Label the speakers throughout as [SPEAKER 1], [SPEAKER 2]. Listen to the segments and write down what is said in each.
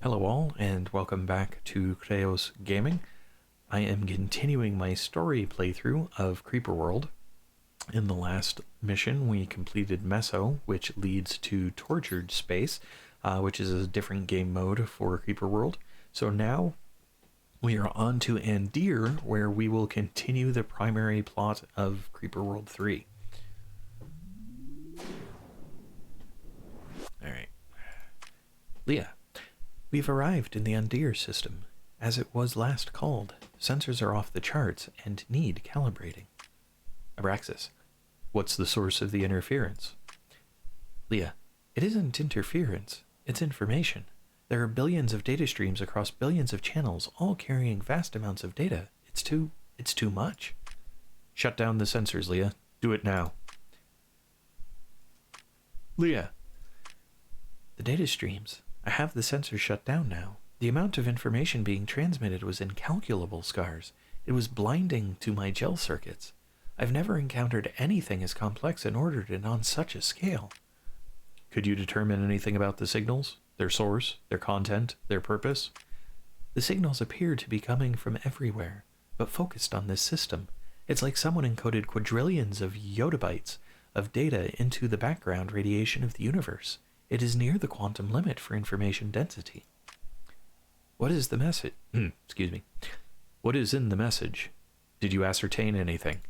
[SPEAKER 1] Hello all, and welcome back to Chreos Gaming. I am continuing my story playthrough of Creeper World. In the last mission, we completed Meso, which leads to Tortured Space, which is a different game mode for Creeper World. So now we are on to Andere, where we will continue the primary plot of Creeper World 3. Alright. Leah. We've arrived in the Andere system, as it was last called. Sensors are off the charts and need calibrating. Abraxis. What's the source of the interference? Leah. It isn't interference, it's information. There are billions of data streams across billions of channels, all carrying vast amounts of data. It's too much. Shut down the sensors, Leah. Do it now. Leah. The data streams. I have the sensors shut down now. The amount of information being transmitted was incalculable, Scars. It was blinding to my gel circuits. I've never encountered anything as complex and ordered and on such a scale. Could you determine anything about the signals? Their source? Their content? Their purpose? The signals appear to be coming from everywhere, but focused on this system. It's like someone encoded quadrillions of yottabytes of data into the background radiation of the universe. It is near the quantum limit for information density. What is the message? Excuse me. What is in the message? Did you ascertain anything?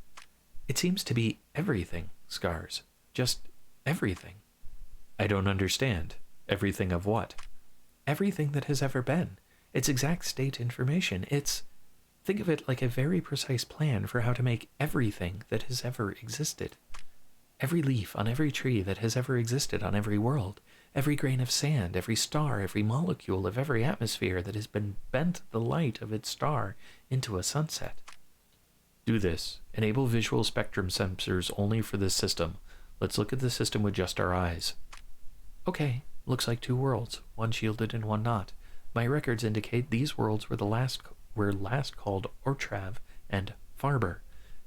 [SPEAKER 1] It seems to be everything, Scars. Just everything. I don't understand. Everything of what? Everything that has ever been. It's exact state information. Think of it like a very precise plan for how to make everything that has ever existed. Every leaf on every tree that has ever existed on every world, every grain of sand, every star, every molecule of every atmosphere that has been bent the light of its star into a sunset. Do this. Enable visual spectrum sensors only for this system. Let's look at the system with just our eyes. Okay, looks like two worlds, one shielded and one not. My records indicate these worlds were last called Ortrav and Farber.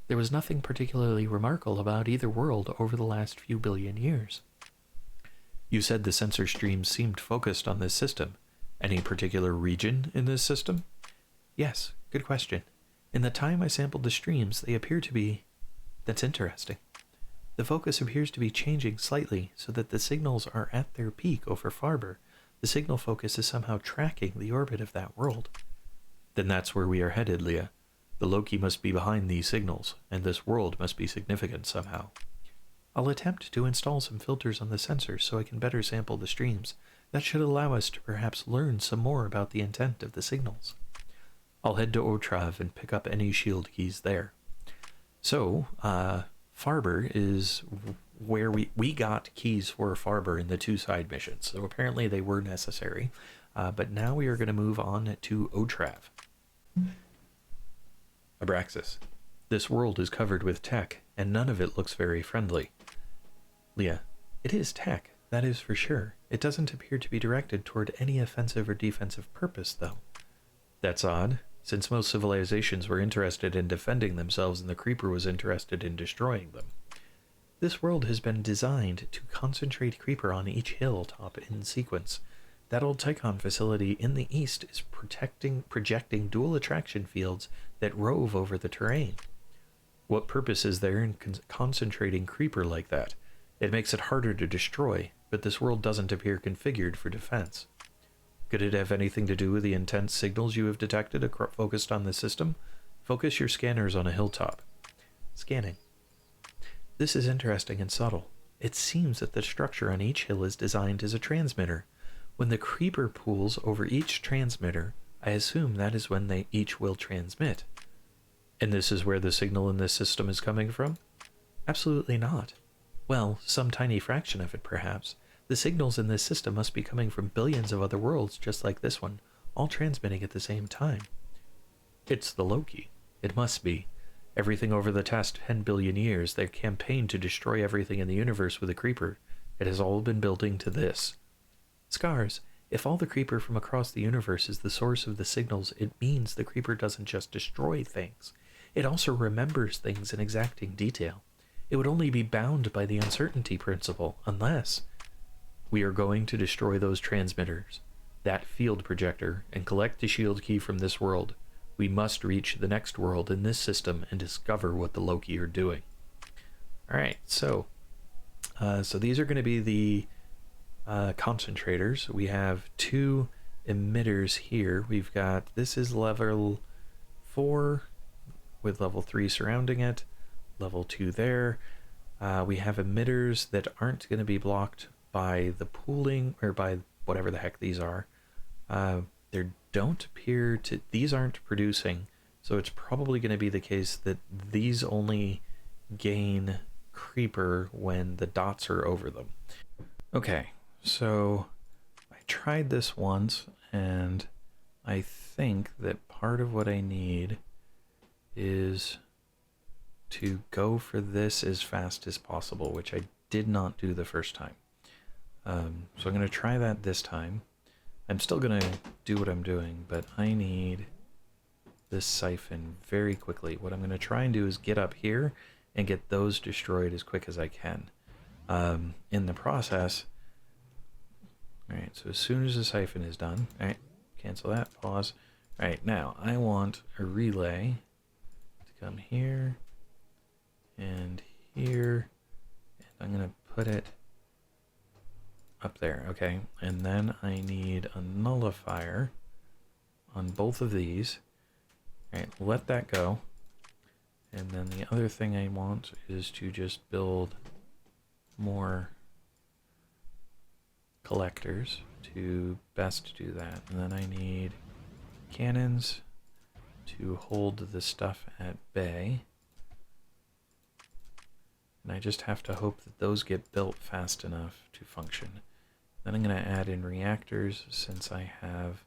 [SPEAKER 1] There was nothing particularly remarkable about either world over the last few billion years. You said the sensor streams seemed focused on this system. Any particular region in this system? Yes, good question. In the time I sampled the streams, they appear to be... That's interesting. The focus appears to be changing slightly so that the signals are at their peak over Farber. The signal focus is somehow tracking the orbit of that world. Then that's where we are headed, Leah. The Loki must be behind these signals, and this world must be significant somehow. I'll attempt to install some filters on the sensors so I can better sample the streams. That should allow us to perhaps learn some more about the intent of the signals. I'll head to Otrav and pick up any shield keys there. So, Farber is where we got keys for Farber in the two side missions, so apparently they were necessary. But now we are going to move on to Otrav. Abraxis. This world is covered with tech, and none of it looks very friendly. Leah. It is tech, that is for sure. It doesn't appear to be directed toward any offensive or defensive purpose, though. That's odd, since most civilizations were interested in defending themselves and the Creeper was interested in destroying them. This world has been designed to concentrate Creeper on each hilltop in sequence. That old Tychon facility in the east is projecting dual attraction fields that rove over the terrain. What purpose is there in concentrating Creeper like that? It makes it harder to destroy, but this world doesn't appear configured for defense. Could it have anything to do with the intense signals you have detected focused on the system? Focus your scanners on a hilltop. Scanning. This is interesting and subtle. It seems that the structure on each hill is designed as a transmitter. When the Creeper pulls over each transmitter, I assume that is when they each will transmit. And this is where the signal in this system is coming from? Absolutely not. Well, some tiny fraction of it, perhaps. The signals in this system must be coming from billions of other worlds just like this one, all transmitting at the same time. It's the Loki. It must be. Everything over the past 10 billion years, their campaign to destroy everything in the universe with a Creeper, it has all been building to this. Scars, if all the Creeper from across the universe is the source of the signals, it means the Creeper doesn't just destroy things. It also remembers things in exacting detail. It would only be bound by the uncertainty principle, unless... We are going to destroy those transmitters. that field projector and collect the shield key from this world, we must reach the next world in this system and discover what the Loki are doing. All right, so these are going to be the concentrators. We have 2 emitters here. We've got, this is level 4 with level 3 surrounding it, level 2 there. We have emitters that aren't going to be blocked by the pooling, or by whatever the heck these are. There don't appear to, these aren't producing, so it's probably going to be the case that these only gain creeper when the dots are over them. Okay, so I tried this once, and I think that part of what I need is to go for this as fast as possible, which I did not do the first time. So I'm going to try that this time. I'm still going to do what I'm doing, but I need this siphon very quickly. What I'm going to try and do is get up here and get those destroyed as quick as I can. In the process, alright, so as soon as the siphon is done, alright, cancel that, pause. Alright, now I want a relay to come here and here, and I'm going to put it up there, okay, and then I need a nullifier on both of these. Alright, let that go. And then the other thing I want is to just build more collectors to best do that. And then I need cannons to hold the stuff at bay. And I just have to hope that those get built fast enough to function. Then I'm going to add in reactors since I have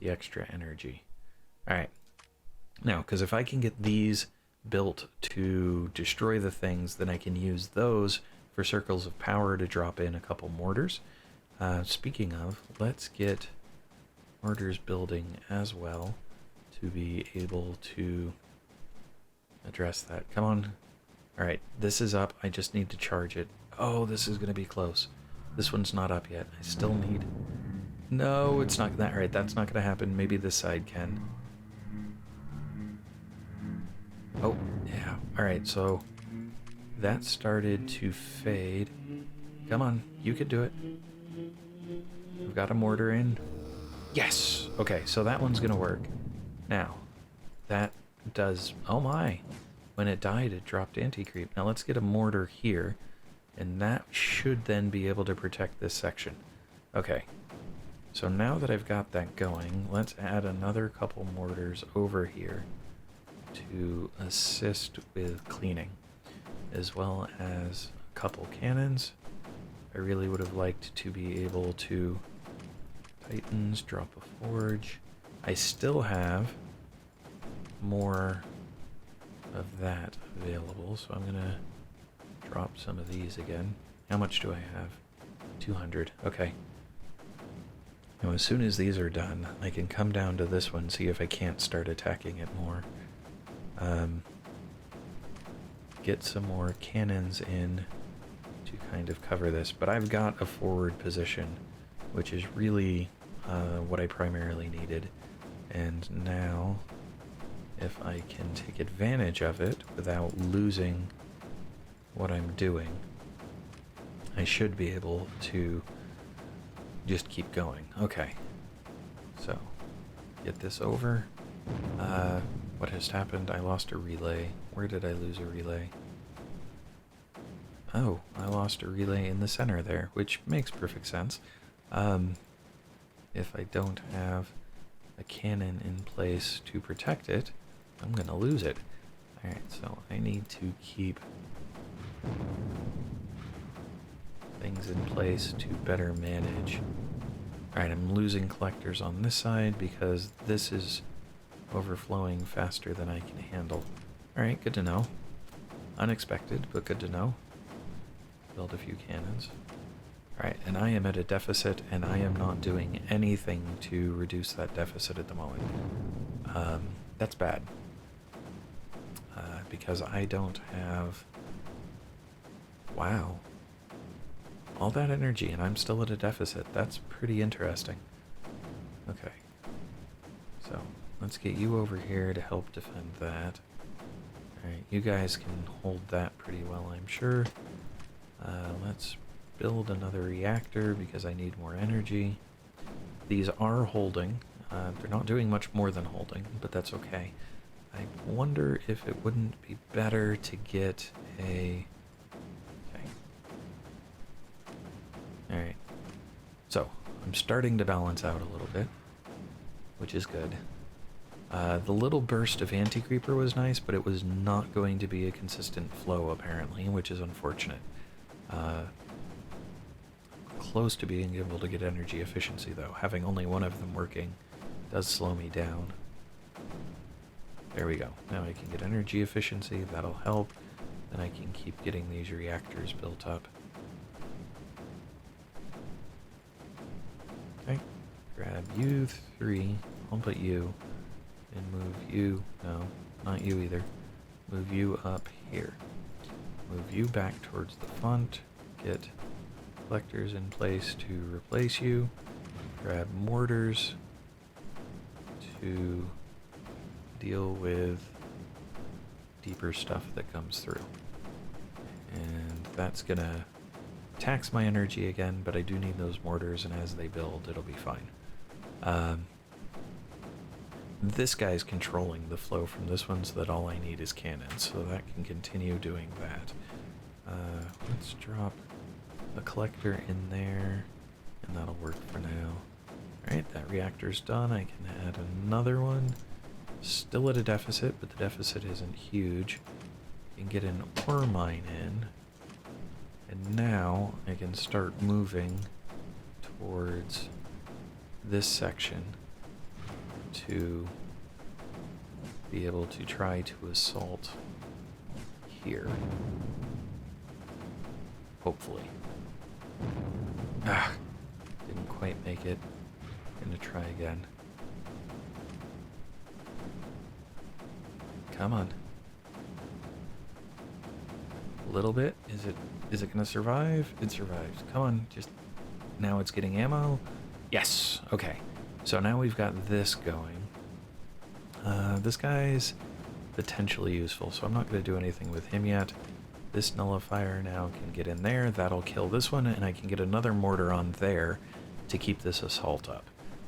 [SPEAKER 1] the extra energy. Alright, now, because if I can get these built to destroy the things, then I can use those for circles of power to drop in a couple mortars. Speaking of, let's get mortars building as well to be able to address that. Come on. Alright, this is up. I just need to charge it. Oh, this is going to be close. This one's not up yet. I still need... No, it's not that. Alright, that's not going to happen. Maybe this side can. Oh, yeah. Alright, so that started to fade. Come on, you could do it. We've got a mortar in. Yes! Okay, so that one's going to work. Now, that does... Oh my! When it died, it dropped anti-creep. Now let's get a mortar here, and that should then be able to protect this section. Okay, so now that I've got that going, let's add another couple mortars over here to assist with cleaning, as well as a couple cannons. I really would have liked to be able to Titans, drop a forge. I still have more of that available, so I'm gonna drop some of these again. How much do I have? 200. Okay. Now as soon as these are done, I can come down to this one, see if I can't start attacking it more. Get some more cannons in to kind of cover this, but I've got a forward position, which is really what I primarily needed. And now, if I can take advantage of it without losing what I'm doing, I should be able to just keep going. Okay, so get this over. What has happened? I lost a relay. Where did I lose a relay? Oh, I lost a relay in the center there, which makes perfect sense. If I don't have a cannon in place to protect it, I'm gonna lose it. Alright, so I need to keep things in place to better manage. Alright, I'm losing collectors on this side because this is overflowing faster than I can handle. Alright, good to know. Unexpected, but good to know. Build a few cannons. Alright, and I am at a deficit, and I am not doing anything to reduce that deficit at the moment. That's bad. Because I don't have... Wow. All that energy, and I'm still at a deficit. That's pretty interesting. So let's get you over here to help defend that. Alright, you guys can hold that pretty well, I'm sure. Let's build another reactor because I need more energy. These are holding. They're not doing much more than holding, but that's okay. I wonder if it wouldn't be better to get a... Okay. Alright. So, I'm starting to balance out a little bit, which is good. The little burst of anti-creeper was nice, but it was not going to be a consistent flow, apparently, which is unfortunate. Close to being able to get energy efficiency, though. Having only one of them working does slow me down. There we go. Now I can get energy efficiency. That'll help. Then I can keep getting these reactors built up. Okay. Grab you 3. I'll put you. And move you. No, not you either. Move you up here. Move you back towards the front. Get collectors in place to replace you. Grab mortars to deal with deeper stuff that comes through. And that's gonna tax my energy again, but I do need those mortars, and as they build, it'll be fine. This guy's controlling the flow from this one, so that all I need is cannons, so that can continue doing that. Let's drop a collector in there, and that'll work for now. Alright, that reactor's done. I can add another one. Still at a deficit, but the deficit isn't huge. I can get an ore mine in, and now I can start moving towards this section to be able to try to assault here. Hopefully. Didn't quite make it. Gonna try again. Come on. A little bit. Is it gonna survive? It survives. Come on, just now it's getting ammo. Yes. Okay. So now we've got this going. This guy's potentially useful, so I'm not going to do anything with him yet. This nullifier now can get in there. That'll kill this one, and I can get another mortar on there to keep this assault up.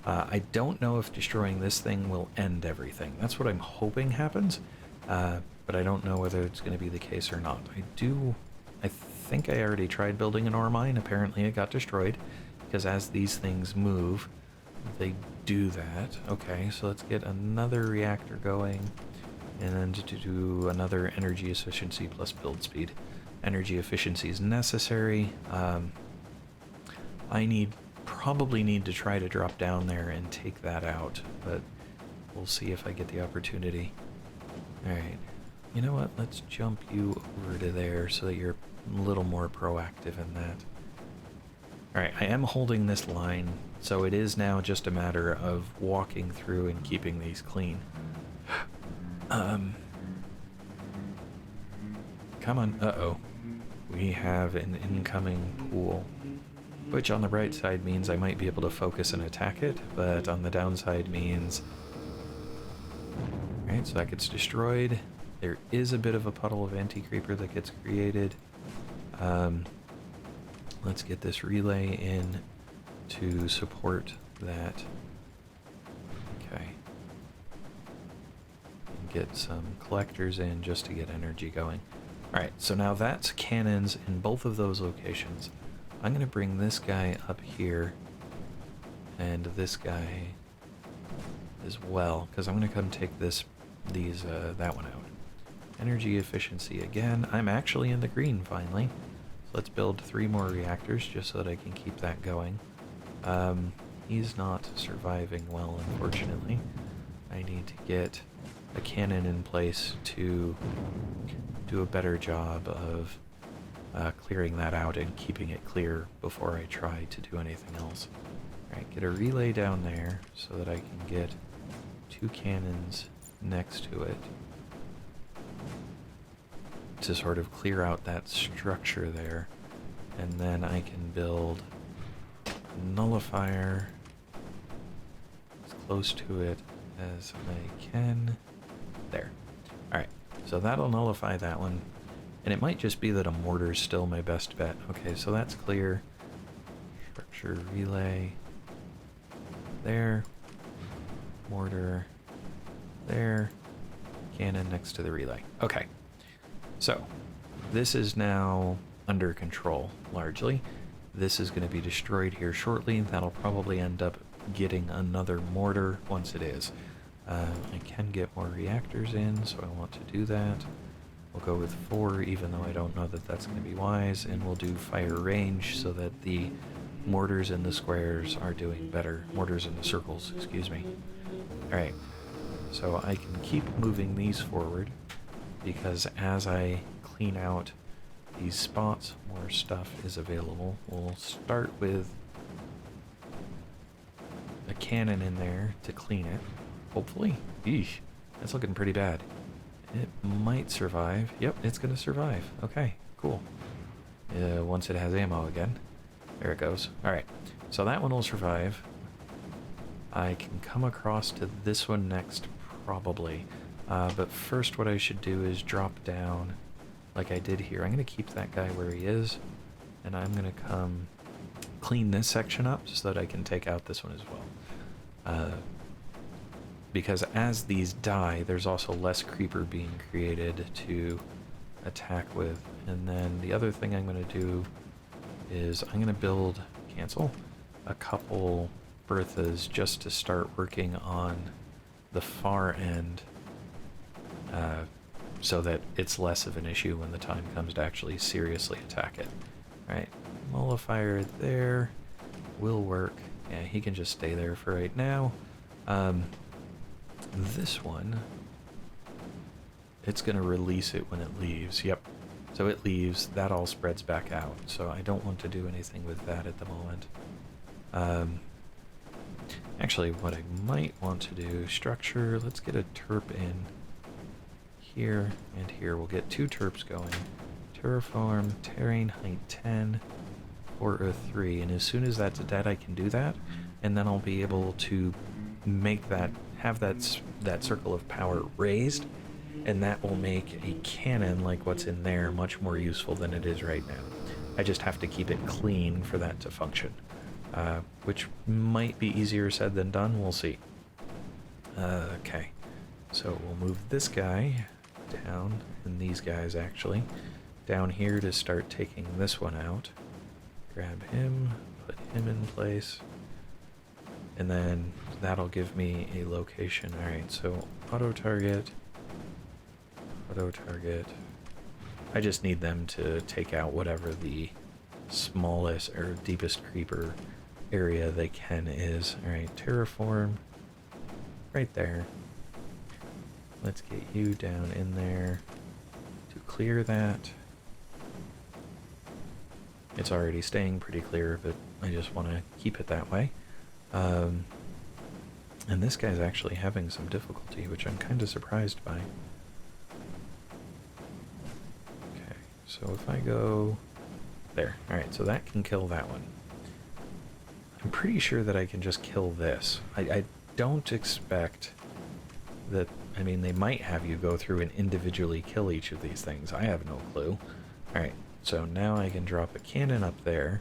[SPEAKER 1] I don't know if destroying this thing will end everything. That's what I'm hoping happens, but I don't know whether it's going to be the case or not. I think I already tried building an ore mine. Apparently it got destroyed, because as these things move, they do that. Okay, so let's get another reactor going, and then to do another energy efficiency plus build speed. Energy efficiency is necessary. I probably need to try to drop down there and take that out, but we'll see if I get the opportunity. Alright, you know what, let's jump you over to there so that you're a little more proactive in that. Alright, I am holding this line, so it is now just a matter of walking through and keeping these clean. Come on, uh-oh. We have an incoming pool, which on the bright side means I might be able to focus and attack it, but on the downside means... Alright, so that gets destroyed. There is a bit of a puddle of anti-creeper that gets created. Let's get this relay in to support that. Okay. And get some collectors in just to get energy going. Alright, so now that's cannons in both of those locations. I'm going to bring this guy up here and this guy as well, because I'm going to come take that one out. Energy efficiency again. I'm actually in the green finally. So let's build 3 more reactors just so that I can keep that going. He's not surviving well, unfortunately. I need to get a cannon in place to do a better job of clearing that out and keeping it clear before I try to do anything else. Alright, get a relay down there so that I can get 2 cannons next to it to sort of clear out that structure there, and then I can build a nullifier as close to it as I can. There. Alright, so that'll nullify that one. And it might just be that a mortar's still my best bet. Okay, so that's clear. Structure relay. There. Mortar. There. Cannon next to the relay. Okay. So, this is now under control, largely. This is going to be destroyed here shortly. That'll probably end up getting another mortar once it is. I can get more reactors in, so I want to do that. We'll go with 4, even though I don't know that that's going to be wise, and we'll do fire range so that the mortars in the squares are doing better. Mortars in the circles, excuse me. Alright, so I can keep moving these forward, because as I clean out these spots, more stuff is available. We'll start with a cannon in there to clean it. Hopefully. Eesh, that's looking pretty bad. It might survive. Yep, it's going to survive. Okay, cool. Once it has ammo again. There it goes. Alright, so that one will survive. I can come across to this one next, probably. But first what I should do is drop down like I did here. I'm going to keep that guy where he is, and I'm going to come clean this section up so that I can take out this one as well. Because as these die, there's also less creeper being created to attack with. And then the other thing I'm going to do is I'm going to build, cancel, a couple berthas just to start working on the far end so that it's less of an issue when the time comes to actually seriously attack it. Alright, nullifier there will work. Yeah, he can just stay there for right now. This one, it's going to release it when it leaves. Yep. So it leaves, that all spreads back out. So I don't want to do anything with that at the moment. Actually, what I might want to do, structure, let's get a terp in here and here. We'll get 2 terps going. Terraform, terrain, height 10, or a 3. And as soon as that's dead, I can do that. And then I'll be able to make that, have that circle of power raised, and that will make a cannon like what's in there much more useful than it is right now. I just have to keep it clean for that to function, which might be easier said than done. We'll see. Okay, so we'll move this guy down, and these guys actually down here to start taking this one out. Grab him, put him in place, and then that'll give me a location. Alright, so auto target. I just need them to take out whatever the smallest or deepest creeper area they can is. Alright, terraform. Right there. Let's get you down in there to clear that. It's already staying pretty clear, but I just want to keep it that way. And this guy's actually having some difficulty, which I'm kind of surprised by. Okay, so if I go there. Alright, so that can kill that one. I'm pretty sure that I can just kill this. I don't expect that, I mean, they might have you go through and individually kill each of these things. I have no clue. Alright, so now I can drop a cannon up there.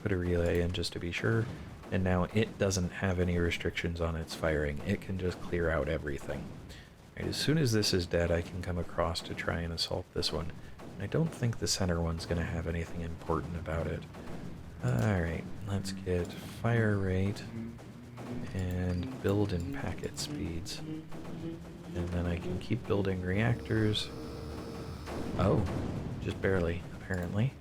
[SPEAKER 1] Put a relay in just to be sure. And now it doesn't have any restrictions on its firing. It can just clear out everything. Right, as soon as this is dead, I can come across to try and assault this one. I don't think the center one's going to have anything important about it. Alright, let's get fire rate and build in packet speeds. And then I can keep building reactors. Oh, just barely, apparently.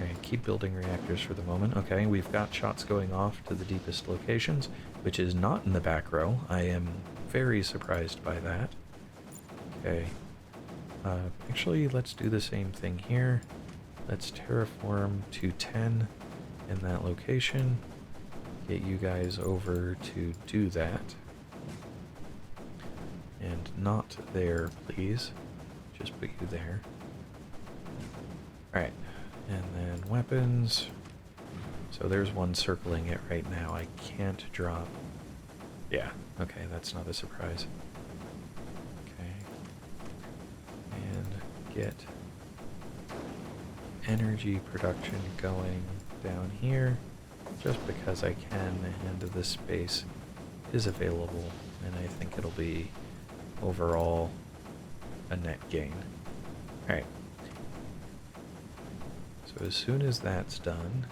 [SPEAKER 1] Alright, keep building reactors for the moment. Okay, we've got shots going off to the deepest locations, which is not in the back row. I am very surprised by that. Okay. Actually, let's do the same thing here. Let's terraform to 10 in that location. Get you guys over to do that. And not there, please. Just put you there. Alright. And then weapons. So there's one circling it right now. I can't drop Yeah, okay, that's not a surprise. Okay. And get energy production going down here, just because I can, and this space is available, and I think it'll be overall a net gain. Alright. So as soon as that's done,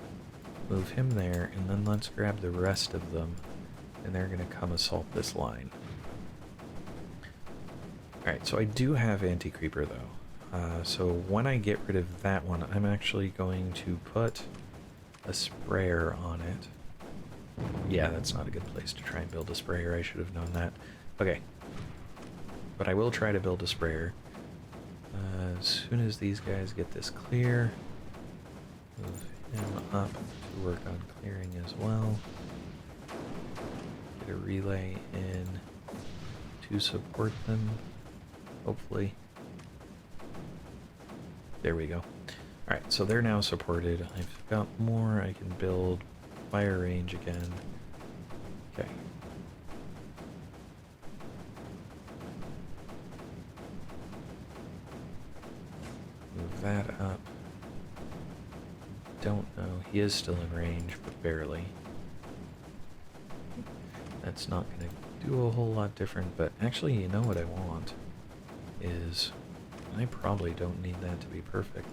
[SPEAKER 1] move him there, and then let's grab the rest of them, and they're going to come assault this line. Alright, so I do have anti-creeper though. So when I get rid of that one, I'm actually going to put a sprayer on it. Yeah, that's not a good place to try and build a sprayer. I should have known that. Okay. But I will try to build a sprayer. As soon as these guys get this clear, move him up to work on clearing as well. Get a relay in to support them, hopefully. There we go. Alright, so they're now supported. I've got more. I can build fire range again. Okay. Move that up. Don't know. He is still in range, but barely. That's not going to do a whole lot different, but actually, you know what I want is... I probably don't need that to be perfect,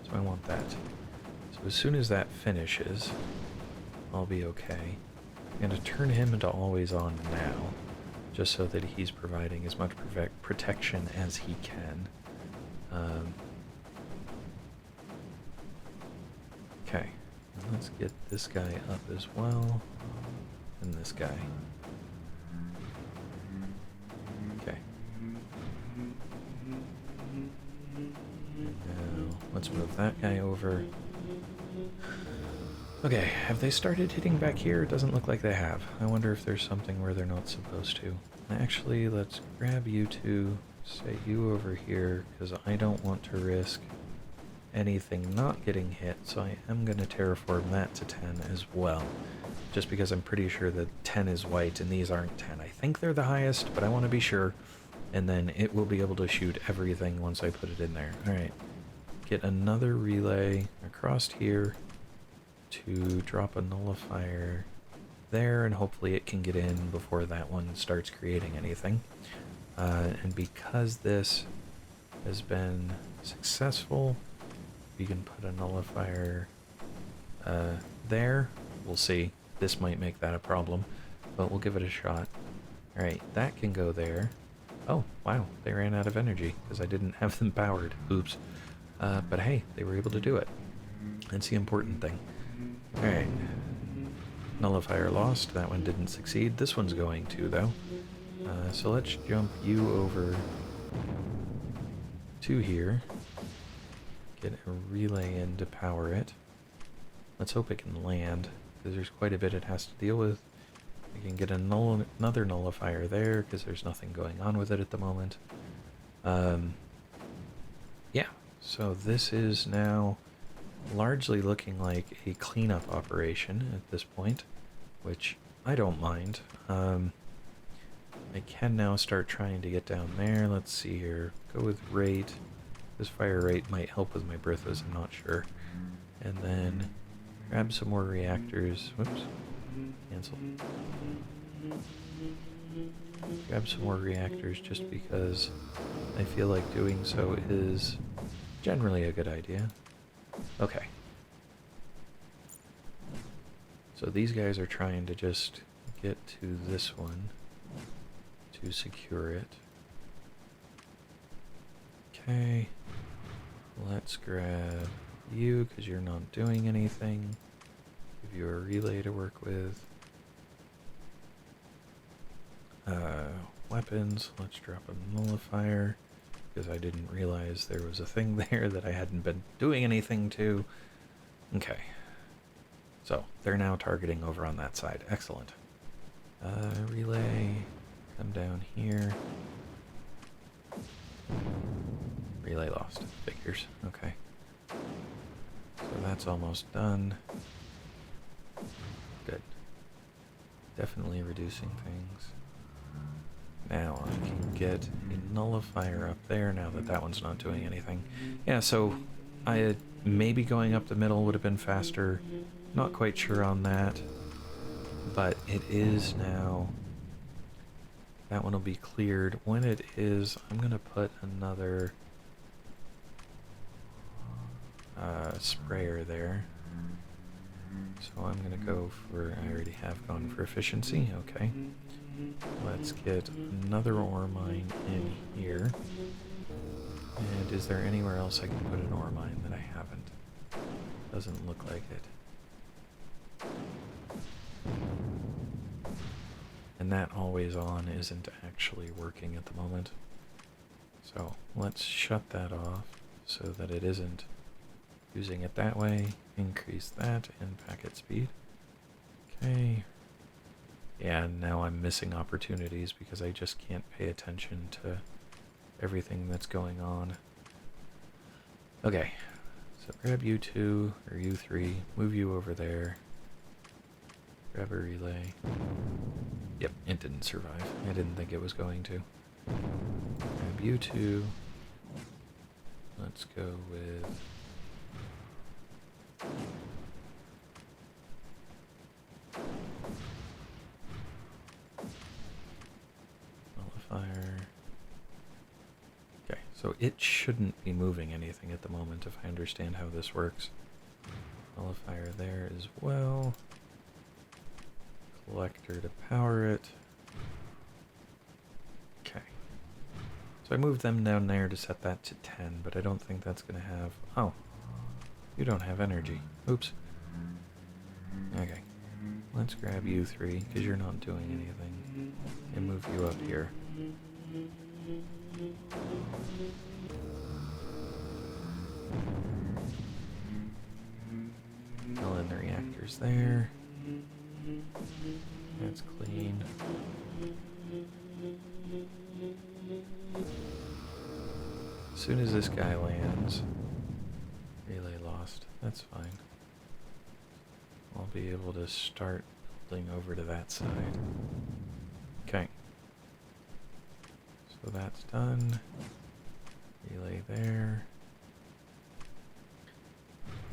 [SPEAKER 1] so I want that. So as soon as that finishes, I'll be okay. I'm going to turn him into always on now, just so that he's providing as much protection as he can. Okay, let's get this guy up as well, and this guy. Okay. Now, let's move that guy over. Okay, have they started hitting back here? It doesn't look like they have. I wonder if there's something where they're not supposed to. Actually, let's grab you two, set you over here, because I don't want to risk anything not getting hit, so I am going to terraform that to 10 as well. Just because I'm pretty sure that 10 is white and these aren't 10. I think they're the highest, but I want to be sure. And then it will be able to shoot everything once I put it in there. Alright. Get another relay across here to drop a nullifier there, and hopefully it can get in before that one starts creating anything. And because this has been successful, we can put a nullifier there. We'll see. This might make that a problem, but we'll give it a shot. Alright, that can go there. Oh, wow, they ran out of energy because I didn't have them powered. Oops. But hey, they were able to do it. That's the important thing. Alright. Nullifier lost. That one didn't succeed. This one's going to, though. So let's jump you over to here. Get a relay in to power it. Let's hope it can land, because there's quite a bit it has to deal with. We can get another nullifier there, because there's nothing going on with it at the moment. Yeah, so this is now largely looking like a cleanup operation at this point, which I don't mind. I can now start trying to get down there. Let's see here. Go with rate. This fire rate might help with my Brithas, I'm not sure. And then grab some more reactors. Whoops. Cancel. Grab some more reactors just because I feel like doing so is generally a good idea. Okay. So these guys are trying to just get to this one to secure it. Okay. Let's grab you because you're not doing anything. Give you a relay to work with. Weapons. Let's drop a nullifier because I didn't realize there was a thing there that I hadn't been doing anything to. Okay. So, they're now targeting over on that side. Excellent. Relay. Come down here. Relay lost. Figures. Okay. So that's almost done. Good. Definitely reducing things. Now I can get a nullifier up there now that that one's not doing anything. Yeah, so maybe going up the middle would have been faster. Not quite sure on that. But it is now. That one will be cleared. When it is, I'm going to put another sprayer there. So I'm going to go for, I already have gone for efficiency, okay. Let's get another ore mine in here. And is there anywhere else I can put an ore mine that I haven't? Doesn't look like it. And that always on isn't actually working at the moment. So let's shut that off so that it isn't using it that way. Increase that and packet speed. Okay. Yeah, now I'm missing opportunities because I just can't pay attention to everything that's going on. Okay, so grab U2 or U3, move you over there. Grab a relay. Yep, it didn't survive. I didn't think it was going to. Grab U2. Let's go with... nullifier. Okay, so it shouldn't be moving anything at the moment if I understand how this works. Nullifier there as well. Collector to power it. Okay. So I moved them down there to set that to 10, but I don't think that's going to have... Oh. You don't have energy. Oops. Okay. Let's grab you 3, because you're not doing anything. And move you up here. Fill in the reactors there. That's clean. As soon as this guy lands, relay lost. That's fine. I'll be able to start building over to that side. Okay. So that's done. Relay there.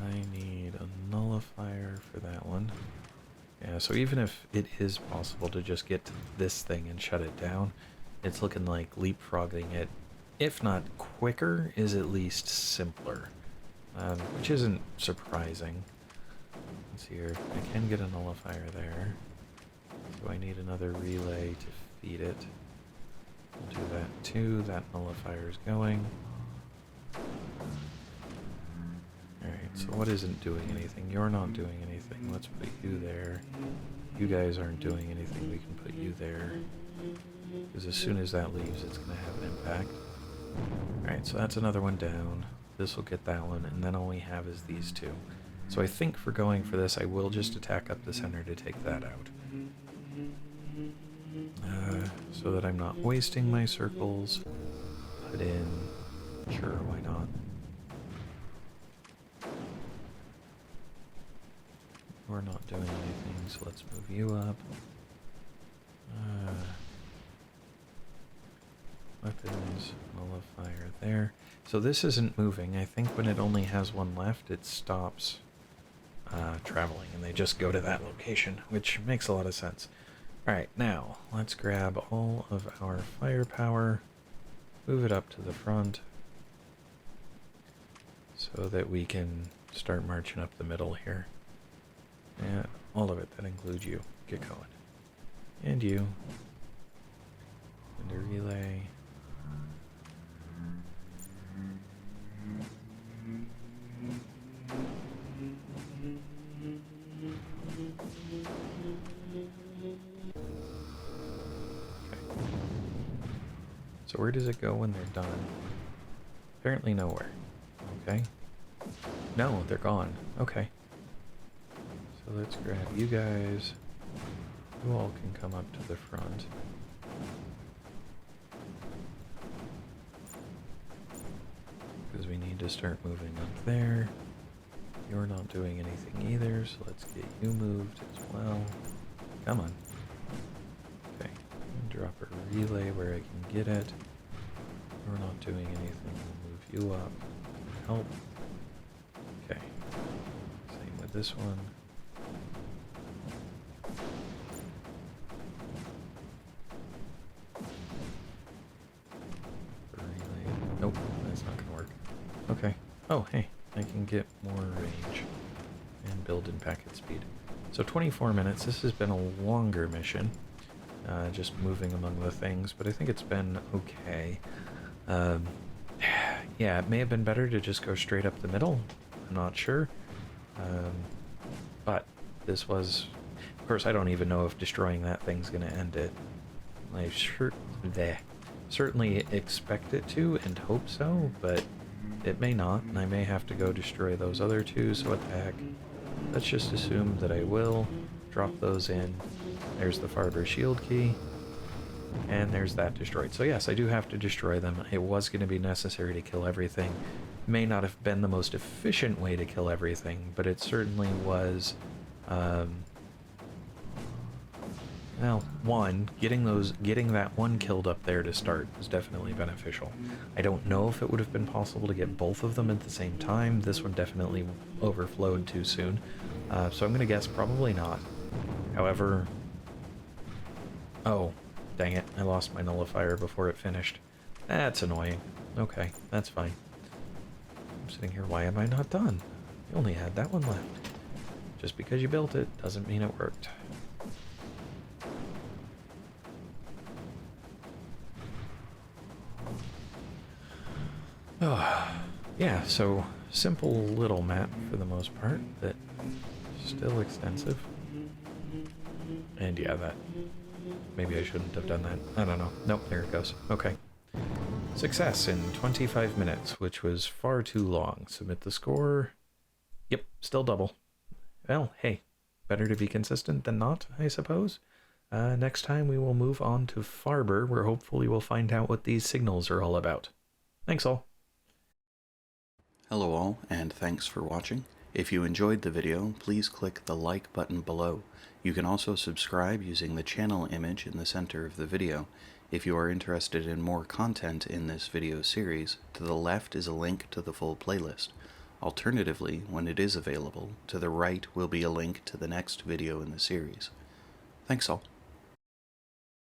[SPEAKER 1] I need a nullifier for that one. Yeah, so even if it is possible to just get to this thing and shut it down, it's looking like leapfrogging it, if not quicker, is at least simpler. Which isn't surprising. Let's see here. I can get a nullifier there. So I need another relay to feed it. We'll do that too. That nullifier is going. Alright, so what isn't doing anything? You're not doing anything. Let's put you there. You guys aren't doing anything. We can put you there. Because as soon as that leaves, it's going to have an impact. Alright, so that's another one down. This will get that one, and then all we have is these two. So I think for going for this, I will just attack up the center to take that out. So that I'm not wasting my circles. Put in... Sure, why not? We're not doing anything, so let's move you up. Weapons, nullifier there. So this isn't moving. I think when it only has one left, it stops traveling, and they just go to that location, which makes a lot of sense. Alright, now, let's grab all of our firepower, move it up to the front, so that we can start marching up the middle here. Yeah, all of it. That includes you. Get going. And you. And a relay. Okay. So where does it go when they're done? Apparently nowhere. Okay. No, they're gone. Okay. So let's grab you guys. You all can come up to the front. Because we need to start moving up there. You're not doing anything either, so let's get you moved as well. Come on. drop a relay where I can get it. We're not doing anything. We'll move you up. Help. Okay. Same with this one. Relay. Nope, that's not gonna work. Okay. Oh, hey, I can get more range and build in packet speed. So 24 minutes. This has been a longer mission. Just moving among the things, but I think it's been okay. Yeah, it may have been better to just go straight up the middle. I'm not sure. But this was... Of course, I don't even know if destroying that thing's going to end it. I certainly expect it to and hope so, but it may not, and I may have to go destroy those other two, so what the heck. Let's just assume that I will drop those in. There's the Farber shield key. And there's that destroyed. So yes, I do have to destroy them. It was going to be necessary to kill everything. May not have been the most efficient way to kill everything, but it certainly was, well, getting that one killed up there to start was definitely beneficial. I don't know if it would have been possible to get both of them at the same time. This one definitely overflowed too soon. So I'm going to guess probably not. However... Oh, dang it. I lost my nullifier before it finished. That's annoying. Okay, that's fine. I'm sitting here, why am I not done? You only had that one left. Just because you built it doesn't mean it worked. Oh, yeah, so simple little map for the most part, but still extensive. And yeah, that... Maybe I shouldn't have done that. I don't know. Nope, there it goes. Okay. Success in 25 minutes, which was far too long. Submit the score. Yep, still double. Well, hey, better to be consistent than not, I suppose. Next time we will move on to Farber, where hopefully we'll find out what these signals are all about. Thanks all.
[SPEAKER 2] Hello all, and thanks for watching. If you enjoyed the video, please click the like button below. You can also subscribe using the channel image in the center of the video. If you are interested in more content in this video series, to the left is a link to the full playlist. Alternatively, when it is available, to the right will be a link to the next video in the series. Thanks all.